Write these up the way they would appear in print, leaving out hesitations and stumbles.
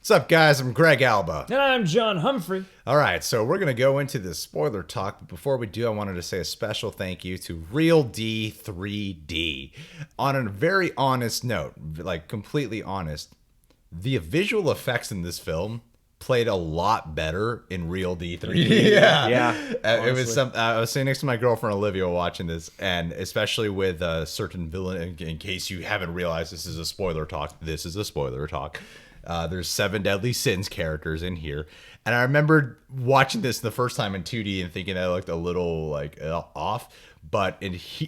What's up, guys? I'm Greg Alba. And I'm John Humphrey. All right, so we're going to go into the spoiler talk. But before we do, I wanted to say a special thank you to Real D 3D. On a very honest note, like completely honest, the visual effects in this film played a lot better in Real D 3D. Yeah. It was I was sitting next to my girlfriend Olivia watching this, and especially with a certain villain. In case you haven't realized, this is a spoiler talk. This is a spoiler talk. There's 7 Deadly Sins characters in here, and I remember watching this the first time in 2D and thinking I looked a little like off, but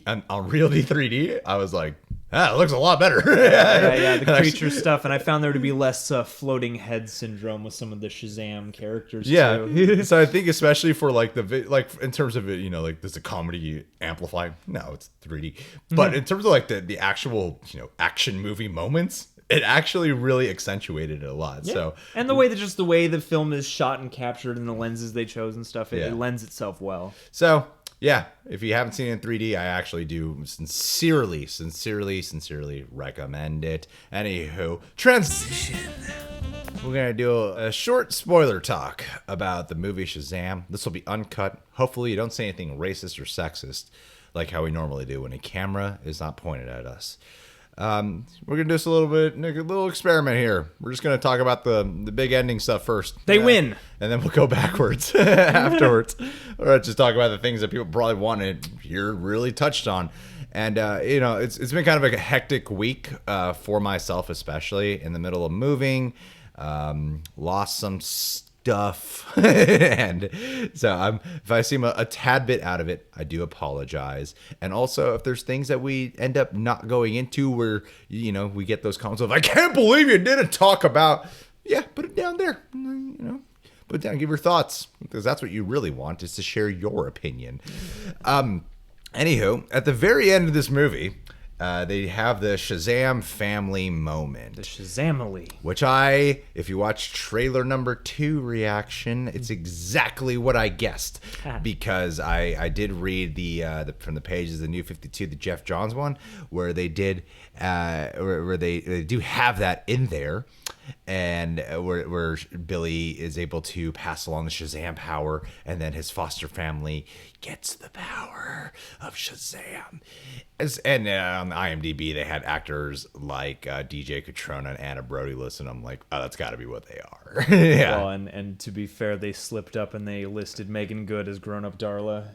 on Real D 3D, I was like, it looks a lot better. yeah, the creature stuff, and I found there to be less floating head syndrome with some of the Shazam characters. Too. So I think especially for like in terms of it, like does the comedy amplify? No, it's 3D, but in terms of like the actual action movie moments, it actually really accentuated it a lot. Yeah. So, and the way the film is shot and captured and the lenses they chose and stuff, it lends itself well. So, yeah, if you haven't seen it in 3D, I actually do sincerely recommend it. Anywho, transition. We're going to do a short spoiler talk about the movie Shazam. This will be uncut. Hopefully you don't say anything racist or sexist like how we normally do when a camera is not pointed at us. We're gonna do this a little experiment here. We're just gonna talk about the big ending stuff first. They win, and then we'll go backwards afterwards. Or just talk about the things that people probably wanted here really touched on. And it's been kind of a hectic week for myself, especially in the middle of moving. Lost some stuff, and so if I seem a tad bit out of it, I do apologize. And also, if there's things that we end up not going into where we get those comments of I can't believe you didn't talk about, put it down there, put it down, give your thoughts, because that's what you really want, is to share your opinion. Anywho, at the very end of this movie, they have the Shazam family moment. The Shazamily. Which if you watch trailer number 2 reaction, it's exactly what I guessed. Because I did read from the pages, the New 52, the Jeff Johns one, where they did, where they do have that in there. And where Billy is able to pass along the Shazam power, and then his foster family gets the power of Shazam. And on IMDb, they had actors like DJ Catrona and Anna Brody listen. I'm like, oh, that's got to be what they are. Yeah. Well, and to be fair, they slipped up and they listed Megan Good as grown-up Darla.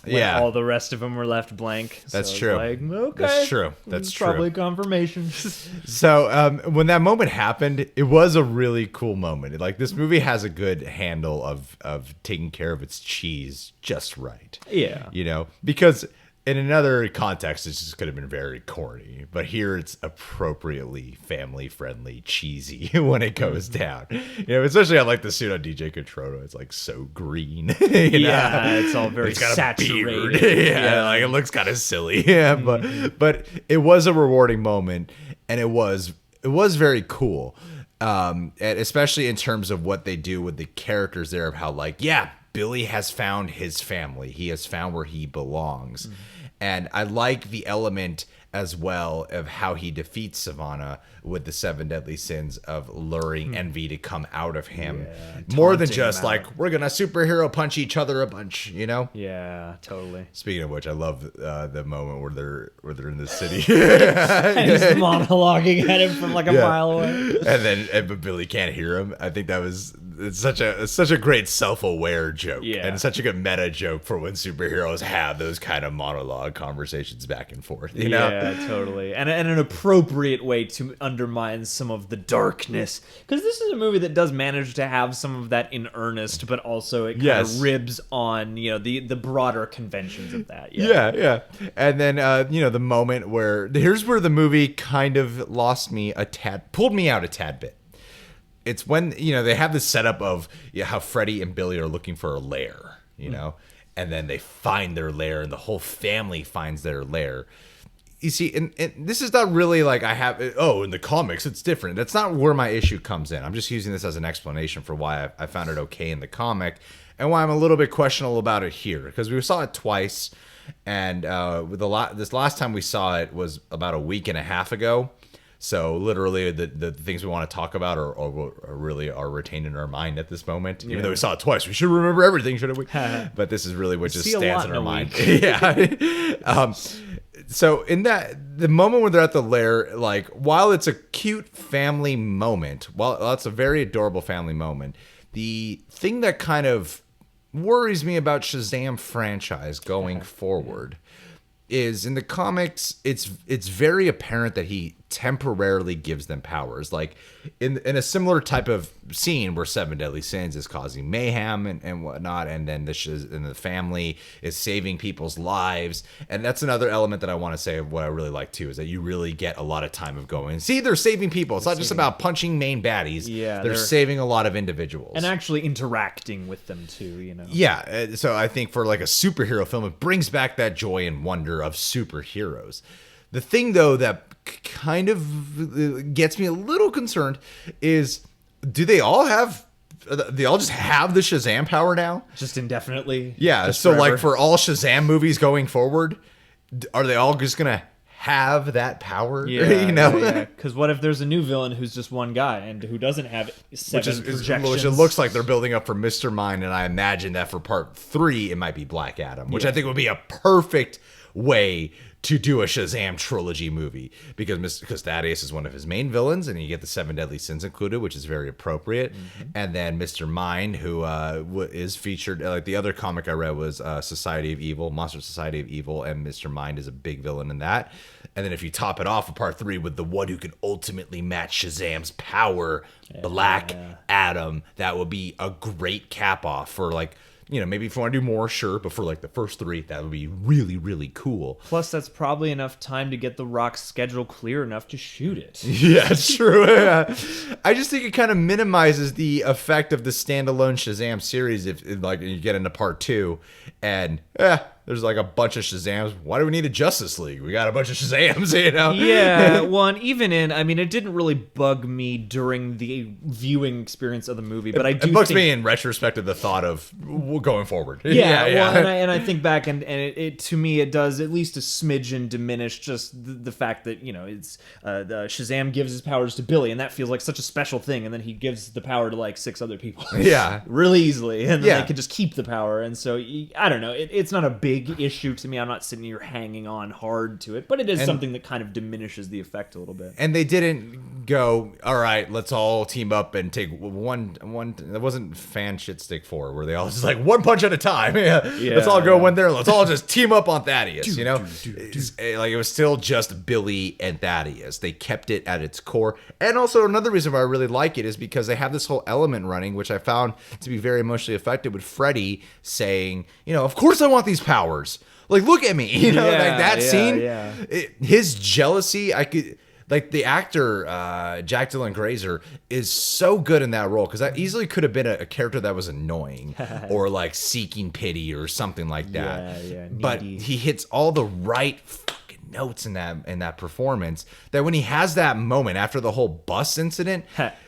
Yeah, all the rest of them were left blank. That's so true. Like, okay, that's true. That's true. Probably confirmation. So when that moment happened, it was a really cool moment. Like, this movie has a good handle of taking care of its cheese just right. Yeah, because in another context, this just could have been very corny, but here it's appropriately family-friendly, cheesy when it goes down. Especially I like the suit on DJ Catrona. It's like so green. It's all very saturated. Like it looks kind of silly. Yeah, but it was a rewarding moment, and it was very cool. And especially in terms of what they do with the characters there, of how Billy has found his family. He has found where he belongs. Mm-hmm. And I like the element as well of how he defeats Sivana with the 7 Deadly Sins of luring envy to come out of him. More than just like, we're going to superhero punch each other a bunch, Yeah, totally. Speaking of which, I love the moment where they're in the city. And he's monologuing at him from like a mile away. But Billy can't hear him. I think it's such a great self-aware joke. Yeah. And such a good meta joke for when superheroes have those kind of monologue conversations back and forth. Yeah, totally. And an appropriate way to undermine some of the darkness. Because this is a movie that does manage to have some of that in earnest, but also it kind of ribs on, the broader conventions of that. Yeah. And then, the moment here's where the movie kind of pulled me out a tad bit. It's when, they have this setup of how Freddy and Billy are looking for a lair, and then they find their lair, and the whole family finds their lair. You see, and this is not really like in the comics, it's different. That's not where my issue comes in. I'm just using this as an explanation for why I found it okay in the comic and why I'm a little bit questionable about it here. Because we saw it twice, and this last time we saw it was about a week and a half ago. So literally the things we want to talk about are really retained in our mind at this moment. Even though we saw it twice, we should remember everything, shouldn't we? But this is really what just stands in our mind. Yeah. So in the moment when they're at the lair, like while it's a cute family moment, while it's a very adorable family moment, the thing that kind of worries me about Shazam franchise going forward is in the comics, it's very apparent that he temporarily gives them powers. Like in a similar type of scene where Seven Deadly Sins is causing mayhem and whatnot, and then the family is saving people's lives. And that's another element that I want to say of what I really like too, is that you really get a lot of time of going, see, they're saving people. It's not just about punching main baddies. Yeah, they're saving a lot of individuals. And actually interacting with them too, you know? Yeah, so I think for like a superhero film, it brings back that joy and wonder of superheroes. The thing, though, that kind of gets me a little concerned is, do they all just have the Shazam power now? Just indefinitely? Yeah, just so forever? Like for all Shazam movies going forward, are they all just going to have that power? Yeah, you know? Yeah. Because what if there's a new villain who's just one guy and who doesn't have seven projections? Which it looks like they're building up for Mr. Mind, and I imagine that for part 3, it might be Black Adam, which I think would be a perfect way to do a Shazam trilogy movie, because Thaddeus is one of his main villains, and you get the 7 Deadly Sins included, which is very appropriate. And then Mr. Mind, who is featured, like the other comic I read was Society of Evil, Monster Society of Evil, and Mr. Mind is a big villain in that. And then if you top it off with part 3 with the one who can ultimately match Shazam's power, Black Adam, that would be a great cap off for, like, you know, maybe if you want to do more, sure, but for like the first 3, that would be really, really cool. Plus, that's probably enough time to get The Rock's schedule clear enough to shoot it. Yeah, it's true. I just think it kind of minimizes the effect of the standalone Shazam series if like you get into part 2 and there's like a bunch of Shazams. Why do we need a Justice League? We got a bunch of Shazams, you know? Yeah, well, and even I mean, it didn't really bug me during the viewing experience of the movie, but it bugs me in retrospect of the thought of going forward. Yeah. Well, and I think back, and it to me, it does at least a smidgen diminish just the fact that, you know, it's the Shazam gives his powers to Billy, and that feels like such a special thing, and then he gives the power to like 6 other people. Yeah. Really easily, and then they can just keep the power, and so, I don't know, it's not a big issue to me. I'm not sitting here hanging on hard to it, but it is something that kind of diminishes the effect a little bit. And they didn't go, all right, let's all team up and take one. That wasn't fan shit stick 4 where they all just like one punch at a time. Let's all go one there. Let's all just team up on Thaddeus. You know, like it was still just Billy and Thaddeus. They kept it at its core. And also another reason why I really like it is because they have this whole element running, which I found to be very emotionally effective, with Freddy saying, you know, of course I want these powers. Like, look at me, you know, like that scene. Yeah. His jealousy, like the actor Jack Dylan Grazer is so good in that role, because that easily could have been a character that was annoying or like seeking pity or something like that. But he hits all the right fucking notes in that performance, that when he has that moment after the whole bus incident,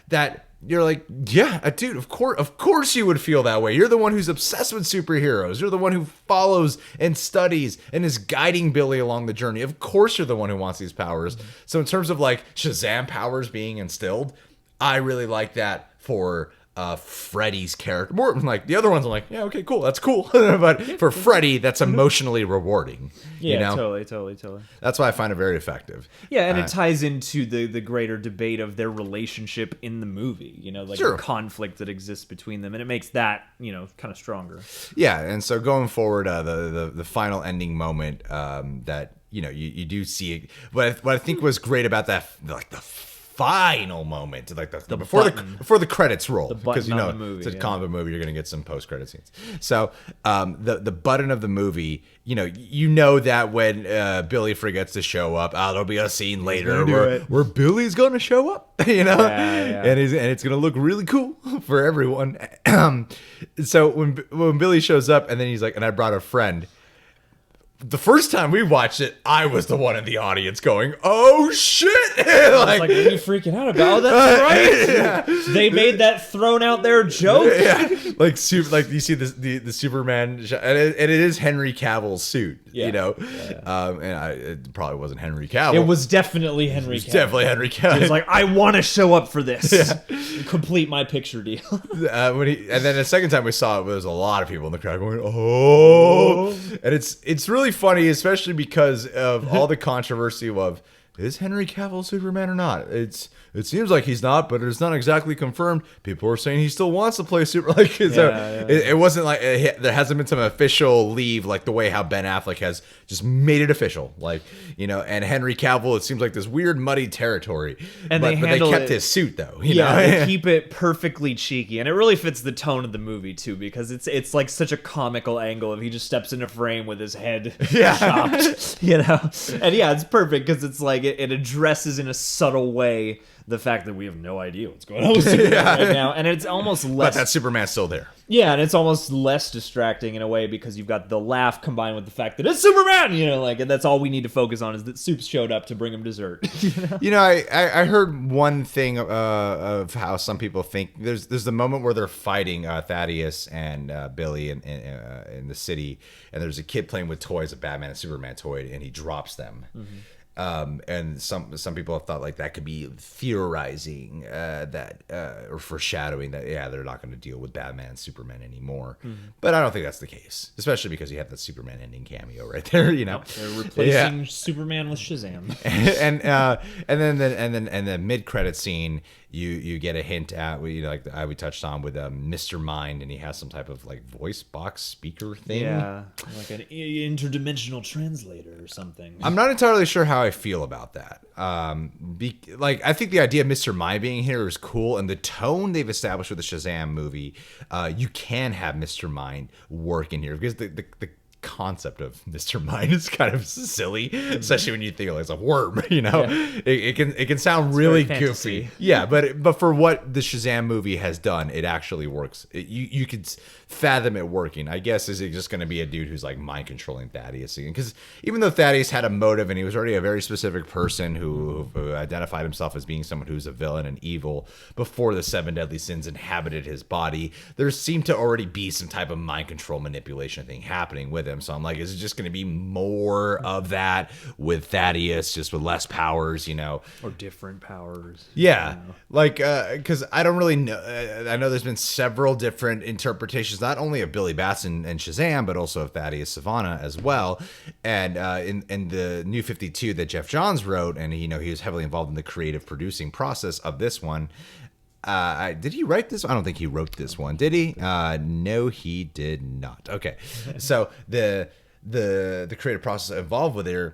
that you're like, yeah, dude, of course you would feel that way. You're the one who's obsessed with superheroes. You're the one who follows and studies and is guiding Billy along the journey. Of course you're the one who wants these powers. So in terms of like Shazam powers being instilled, I really like that for Freddy's character. More like the other ones, I'm like, yeah, okay, cool, that's cool. But for Freddy, that's emotionally rewarding. Yeah, you know? Totally. That's why I find it very effective. Yeah, and it ties into the greater debate of their relationship in the movie. You know, like the conflict that exists between them, and it makes that, you know, kind of stronger. Yeah, and so going forward, the final ending moment that, you know, you do see it. What I think was great about that, like the final moment, like the before the credits roll, because you know movie, it's a comic movie, you're gonna get some post credit scenes. So the button of the movie, you know that when Billy forgets to show up, there'll be a scene later where Billy's gonna show up, you know, and it's gonna look really cool for everyone. So when Billy shows up, and then he's like, and I brought a friend. The first time we watched it, I was the one in the audience going, "Oh shit!" Like, what are you freaking out about? Oh, that's right. Yeah. They made that thrown out there joke. Yeah, like you see the Superman, and it is Henry Cavill's suit. you know? It probably wasn't Henry Cavill. It was definitely Henry Cavill. Definitely Henry Cavill. He was like, I want to show up for this. Complete my picture deal. And then the second time we saw it, there was a lot of people in the crowd going, oh. And it's really funny, especially because of all the controversy of, is Henry Cavill Superman or not? It seems like he's not, but it's not exactly confirmed. People are saying he still wants to play Superman. It wasn't like there hasn't been some official leave like the way how Ben Affleck has just made it official. Like, you know, and Henry Cavill, it seems like this weird muddy territory. And but they kept his suit though. You know? They keep it perfectly cheeky, and it really fits the tone of the movie too, because it's like such a comical angle if he just steps into frame with his head chopped, you know. And it's perfect because it's like it addresses in a subtle way the fact that we have no idea what's going on with Superman right now, and it's almost less. But that Superman's still there. Yeah, and it's almost less distracting in a way because you've got the laugh combined with the fact that it's Superman, you know, like, and that's all we need to focus on is that Soups showed up to bring him dessert. You know, I heard one thing of how some people think there's the moment where they're fighting Thaddeus and Billy in the city, and there's a kid playing with toys, a Batman and Superman toy, and he drops them. And some people have thought like that could be theorizing that or foreshadowing that they're not going to deal with Batman and Superman anymore. But I don't think that's the case, especially because you have that Superman ending cameo right there. You know, they're replacing Superman with Shazam. and then mid credit scene, you get a hint at we touched on with Mr. Mind, and he has some type of like voice box speaker thing. Yeah, like an interdimensional translator or something. I'm not entirely sure how I feel about that. I think the idea of Mr. Mind being here is cool, and the tone they've established with the Shazam movie, you can have Mr. Mind work in here because the concept of Mr. Mind is kind of silly, especially when you think it's a worm. You know, it can sound really goofy. Yeah, but for what the Shazam movie has done, it actually works. You could fathom it working. I guess is it just going to be a dude who's like mind controlling Thaddeus again? Because even though Thaddeus had a motive and he was already a very specific person who identified himself as being someone who's a villain and evil before the 7 deadly sins inhabited his body, there seemed to already be some type of mind control manipulation thing happening with him. So I'm like, is it just going to be more of that with Thaddeus, just with less powers, you know, or different powers? Yeah, like because I don't really know. I know there's been several different interpretations, not only of Billy Batson and Shazam, but also of Thaddeus Sivana as well. And in the New 52 that Jeff Johns wrote, and he was heavily involved in the creative producing process of this one. Did he write this? I don't think he wrote this one. Did he? No, he did not. Okay, so the creative process involved with it,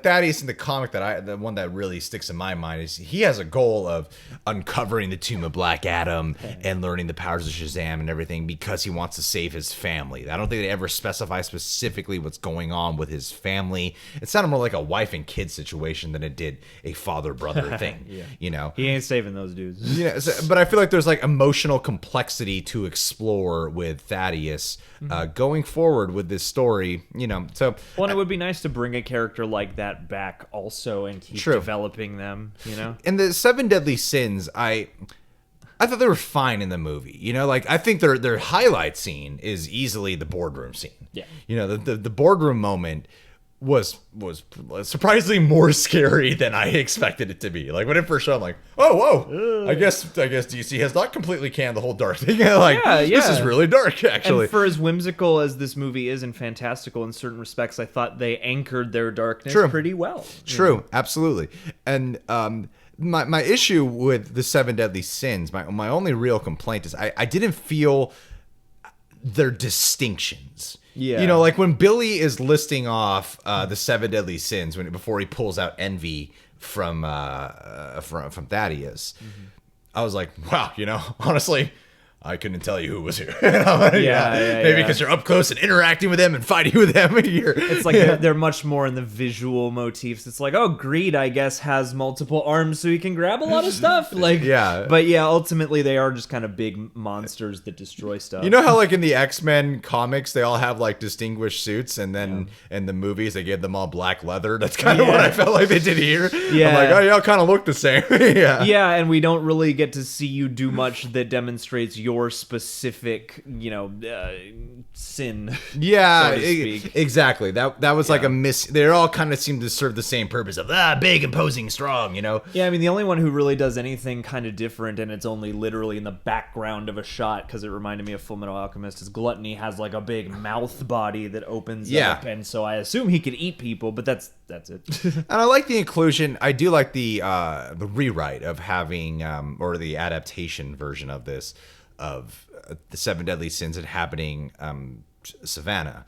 Thaddeus in the comic the one that really sticks in my mind is he has a goal of uncovering the tomb of Black Adam and learning the powers of Shazam and everything because he wants to save his family. I don't think they ever specify specifically what's going on with his family. It sounded more like a wife and kid situation than it did a father-brother thing. You know, he ain't saving those dudes. But I feel like there's like emotional complexity to explore with Thaddeus going forward with this story. So it would be nice to bring a character like that back also and keep developing them, And the 7 deadly sins, I thought they were fine in the movie. I think their highlight scene is easily the boardroom scene. Yeah. The boardroom moment was surprisingly more scary than I expected it to be. Like when it first showed, I'm like, oh whoa, I guess DC has not completely canned the whole dark thing. This is really dark actually. And for as whimsical as this movie is and fantastical in certain respects, I thought they anchored their darkness pretty well. True, absolutely. And my issue with the 7 deadly sins, my only real complaint is I didn't feel their distinctions. Yeah. Like when Billy is listing off the 7 deadly sins before he pulls out envy from Thaddeus, I was like, wow, honestly, I couldn't tell you who was who. Maybe because you're up close and interacting with them and fighting with them. It's like they're much more in the visual motifs. It's like, oh, Greed, I guess, has multiple arms so he can grab a lot of stuff. But ultimately they are just kind of big monsters that destroy stuff. You know how like in the X-Men comics they all have like distinguished suits, and then in the movies they gave them all black leather? That's kind of what I felt like they did here. Yeah. I'm like, oh, y'all kind of look the same. Yeah, and we don't really get to see you do much that demonstrates your your specific, sin. Yeah, so to speak. Exactly. That was like a miss. They all kind of seem to serve the same purpose of big, imposing, strong. Yeah, I mean, the only one who really does anything kind of different, and it's only literally in the background of a shot, because it reminded me of Fullmetal Alchemist, is Gluttony has like a big mouth body that opens up, and so I assume he could eat people, but that's it. And I like the inclusion. I do like the rewrite of having, or the adaptation version of this, of the Seven Deadly Sins inhabiting Savannah.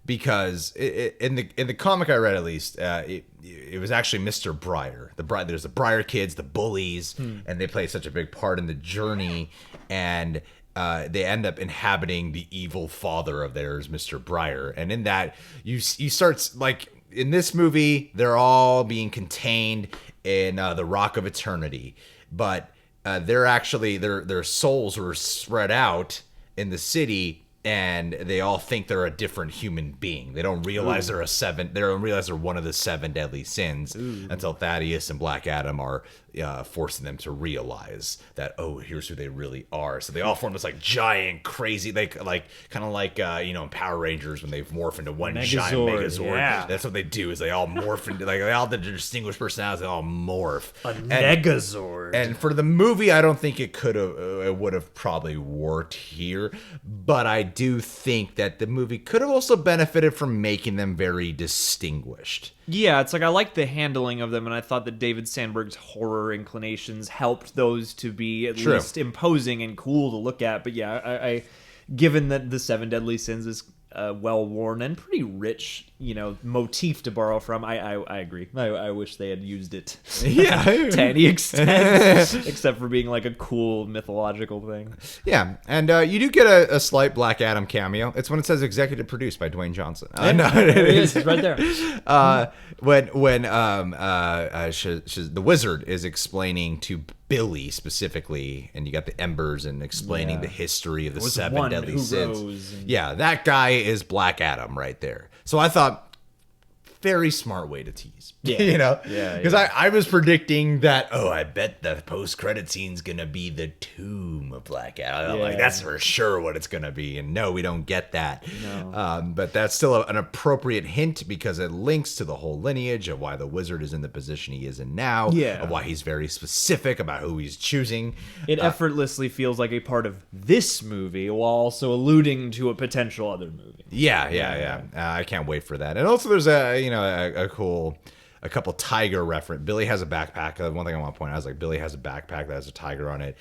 Because in the comic I read, at least, it was actually Mr. Briar. There's the Briar kids, the bullies, and they play such a big part in the journey. And they end up inhabiting the evil father of theirs, Mr. Briar. And in that, you start, like, in this movie, they're all being contained in the Rock of Eternity. But they're actually, their souls were spread out in the city, and they all think they're a different human being. They don't realize They don't realize they're one of the 7 deadly sins until Thaddeus and Black Adam are forcing them to realize that, here's who they really are. So they all form this like giant, crazy, kind of like in Power Rangers when they morph into one giant Megazord. Yeah. That's what they do. Is they all morph into they all have the distinguished personalities. They all morph. A Megazord. And for the movie, I don't think it would have probably worked here, but I do think that the movie could have also benefited from making them very distinguished. Yeah, it's like I like the handling of them, and I thought that David Sandberg's horror inclinations helped those to be at least imposing and cool to look at. But yeah, I given that the 7 Deadly Sins is well worn and pretty rich, motif to borrow from, I agree. I wish they had used it to any extent, except for being like a cool mythological thing. Yeah, and you do get a slight Black Adam cameo. It's when it says executive produced by Dwayne Johnson. No, it is. It's right there. When the wizard is explaining to Billy specifically, and you got the embers and explaining the history of the 7 deadly sins. Yeah, that guy is Black Adam right there. So I thought, very smart way to tease. Yeah. Because I was predicting that, I bet the post-credit scene's going to be the tomb of Black Adam. I'm like, that's for sure what it's going to be. And no, we don't get that. No. But that's still an appropriate hint because it links to the whole lineage of why the wizard is in the position he is in now. Yeah. Of why he's very specific about who he's choosing. It effortlessly feels like a part of this movie while also alluding to a potential other movie. Yeah. I can't wait for that. And also there's a couple tiger reference. Billy has a backpack. One thing I want to point out is like Billy has a backpack that has a tiger on it.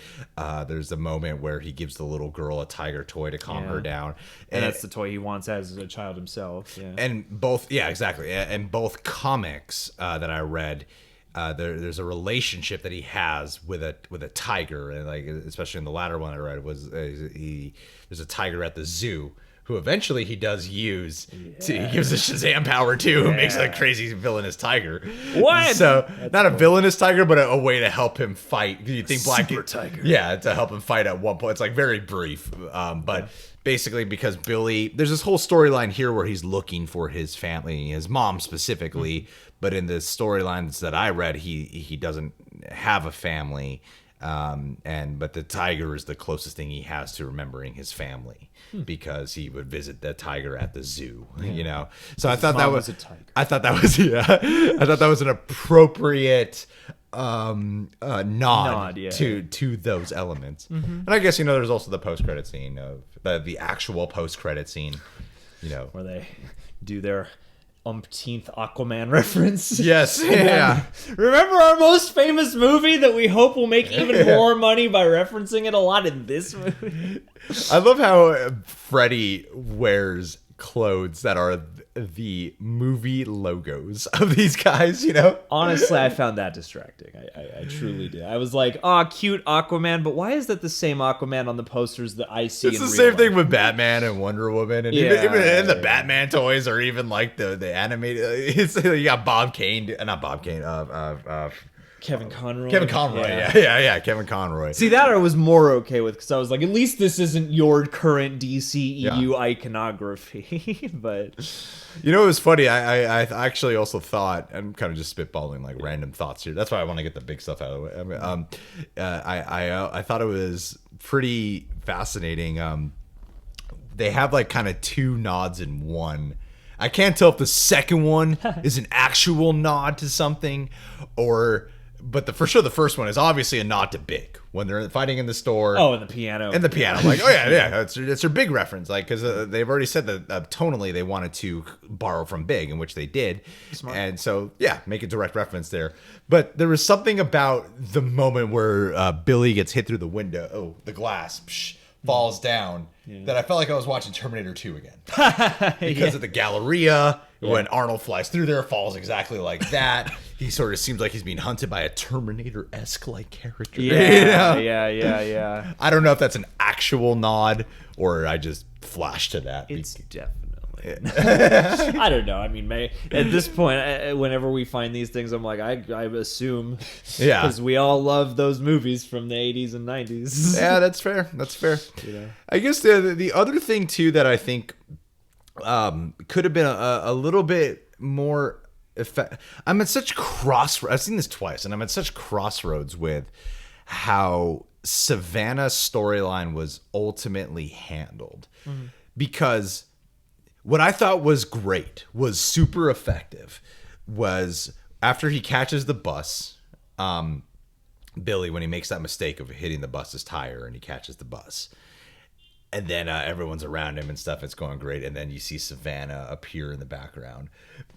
There's a moment where he gives the little girl a tiger toy to calm her down. And that's the toy he wants as a child himself. Yeah. And exactly. And both comics that I read, there's a relationship that he has with a tiger, and like especially in the latter one I read was there's a tiger at the zoo who eventually he does use. He gives a Shazam power too, who makes a crazy villainous tiger. What? So that's not cool. A villainous tiger, but a way to help him fight. You think Super tiger? Yeah, to help him fight at one point. It's like very brief, but basically because Billy, there's this whole storyline here where he's looking for his family, his mom specifically. But in the storylines that I read, he doesn't have a family. But the tiger is the closest thing he has to remembering his family because he would visit the tiger at the zoo, So I thought that was a tiger. I thought that was an appropriate nod to those elements. And I guess there's also the post-credit scene of the actual post-credit scene, where they do their umpteenth Aquaman reference. Yes, yeah. Remember our most famous movie that we hope will make even more money by referencing it a lot in this movie? I love how Freddy wears clothes that are the movie logos of these guys, Honestly, I found that distracting. I truly did. I was like, cute Aquaman, but why is that the same Aquaman on the posters that I see? It's the same thing with Batman and Wonder Woman, and even in the Batman toys, or even like the animated. You got Bob Kane, not Bob Kane, Kevin Conroy. Yeah, Kevin Conroy. See, that I was more okay with because I was like, at least this isn't your current DCEU iconography. But it was funny. I actually also thought, I'm kind of just spitballing like random thoughts here. That's why I want to get the big stuff out of the way. I thought it was pretty fascinating. They have like kind of two nods in one. I can't tell if the second one is an actual nod to something, but for sure the first one is obviously a nod to Big when they're fighting in the store. Oh, and the piano. And the piano. I'm like, oh yeah, it's their Big reference. Like, because they've already said that tonally they wanted to borrow from Big, in which they did. Smart. And so, yeah, make a direct reference there. But there was something about the moment where Billy gets hit through the window. Oh, the glass. Falls down, that I felt like I was watching Terminator 2 again. Because of the Galleria, when Arnold flies through there, falls exactly like that. He sort of seems like he's being hunted by a Terminator-esque like character. Yeah. I don't know if that's an actual nod or I just flashed to that. It's definitely. I don't know. I mean, at this point, whenever we find these things, I'm like, I assume, because we all love those movies from the 80s and 90s. Yeah, that's fair. I guess the other thing too that I think could have been a little bit more I'm at such crossroads. I've seen this twice, and I'm at such crossroads with how Savannah's storyline was ultimately handled, because what I thought was great, was super effective, was after he catches the bus, Billy, when he makes that mistake of hitting the bus's tire and he catches the bus, and then everyone's around him and stuff, it's going great, and then you see Savannah appear in the background.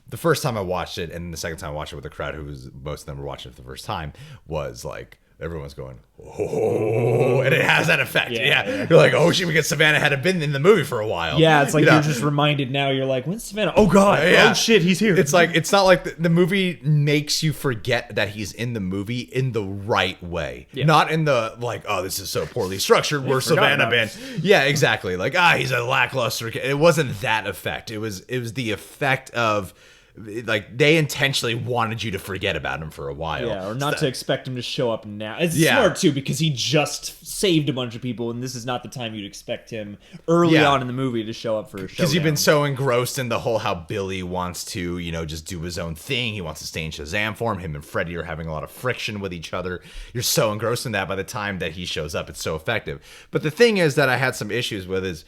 The first time I watched it, and the second time I watched it with a crowd most of them were watching it for the first time, was like, everyone's going, oh, and it has that effect. Yeah. You're like, oh shit, because Savannah had been in the movie for a while. Yeah, it's like you're just reminded now. You're like, when's Savannah? Oh god, oh shit, he's here. It's like, it's not like the movie makes you forget that he's in the movie in the right way. Yeah. Not in the like, oh, this is so poorly structured. Where's Savannah been? Yeah, exactly. Like, he's a lackluster. It wasn't that effect. It was the effect of, like, they intentionally wanted you to forget about him for a while. Yeah, or not to expect him to show up now. It's smart, too, because he just saved a bunch of people, and this is not the time you'd expect him early on in the movie to show up for a show. Because you've been so engrossed in the whole how Billy wants to, just do his own thing. He wants to stay in Shazam form. Him and Freddy are having a lot of friction with each other. You're so engrossed in that by the time that he shows up, it's so effective. But the thing is that I had some issues with is,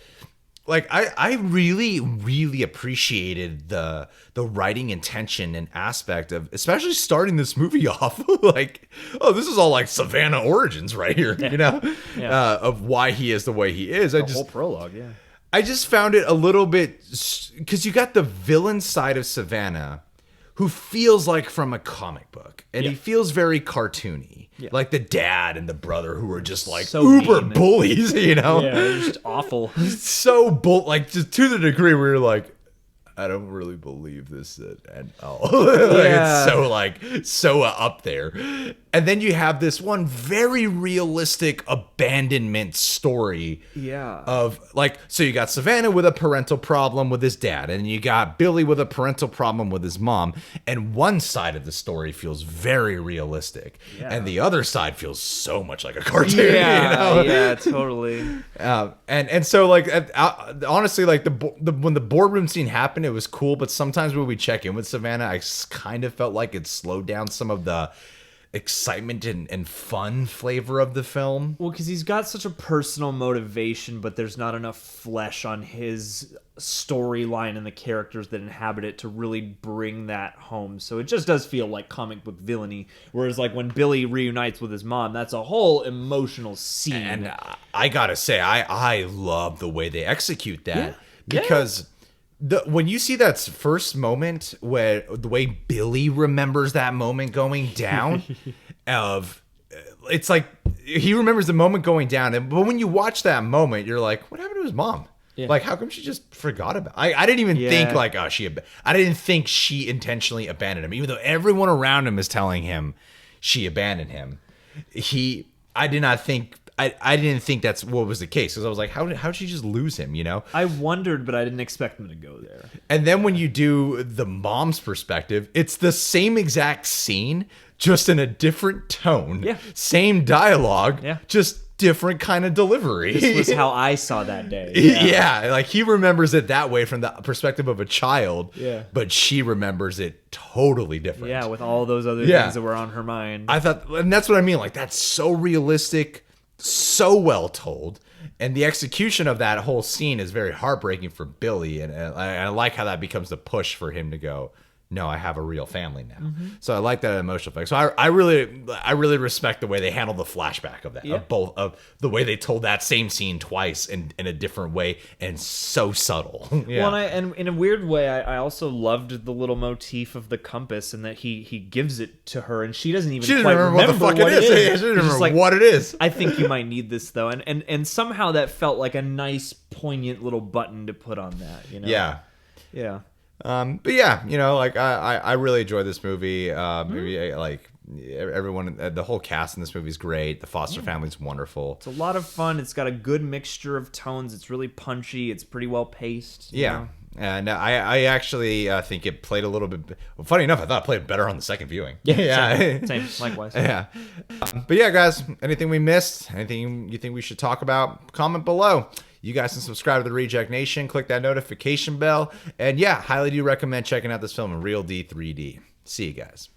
like, I really, really appreciated the writing intention and aspect of, especially starting this movie off like, oh, this is all like Savannah origins right here, of why he is the way he is. The whole prologue, I just found it a little bit, because you got the villain side of Savannah, who feels like from a comic book, and he feels very cartoony. Yeah. Like the dad and the brother who are just like so uber mean. Bullies, Yeah, they're just awful. So like, just to the degree where you're like, I don't really believe this at all. It's so up there. And then you have this one very realistic abandonment story. Yeah. Of like, so you got Savannah with a parental problem with his dad, and you got Billy with a parental problem with his mom. And one side of the story feels very realistic, and the other side feels so much like a cartoon. Yeah, totally. And so like, honestly, like when the boardroom scene happened, it was cool. But sometimes when we check in with Savannah, I kind of felt like it slowed down some of the excitement and fun flavor of the film. Well, because he's got such a personal motivation, but there's not enough flesh on his storyline and the characters that inhabit it to really bring that home. So it just does feel like comic book villainy. Whereas like when Billy reunites with his mom, that's a whole emotional scene. And I gotta say, I love the way they execute that, because when you see that first moment, where the way Billy remembers that moment going down, it's like he remembers the moment going down, but when you watch that moment, you're like, what happened to his mom? Yeah. Like, how come she just forgot about? I didn't even think like, oh, I didn't think she intentionally abandoned him, even though everyone around him is telling him she abandoned him. I didn't think that's what was the case, because I was like, how did she just lose him, I wondered, but I didn't expect him to go there. And then when you do the mom's perspective, it's the same exact scene, just in a different tone. Yeah. Same dialogue, just different kind of delivery. This was how I saw that day. Yeah, like he remembers it that way from the perspective of a child, but she remembers it totally different. Yeah, with all those other things that were on her mind. I thought, and that's what I mean, like, that's so realistic, so well told. And the execution of that whole scene is very heartbreaking for Billy, and I like how that becomes the push for him to go, no, I have a real family now. So I like that emotional effect. So I really respect the way they handled the flashback of that, of the way they told that same scene twice in a different way, and so subtle. Well, and in a weird way, I also loved the little motif of the compass, and that he gives it to her, and she doesn't even quite remember what the fuck it is. She doesn't remember what it is. I think you might need this though, and somehow that felt like a nice, poignant little button to put on that. You know? Yeah. But yeah, you know, like I really enjoyed this movie. Maybe like everyone, the whole cast in this movie is great. The Foster family's wonderful. It's a lot of fun. It's got a good mixture of tones. It's really punchy. It's pretty well paced. You know? And I actually think it played a little bit. Well, funny enough, I thought it played better on the second viewing. Same, likewise. Yeah. But yeah, guys, anything we missed? Anything you think we should talk about? Comment below. You guys can subscribe to the Reject Nation. Click that notification bell. And yeah, highly do recommend checking out this film in Real D 3D. See you guys.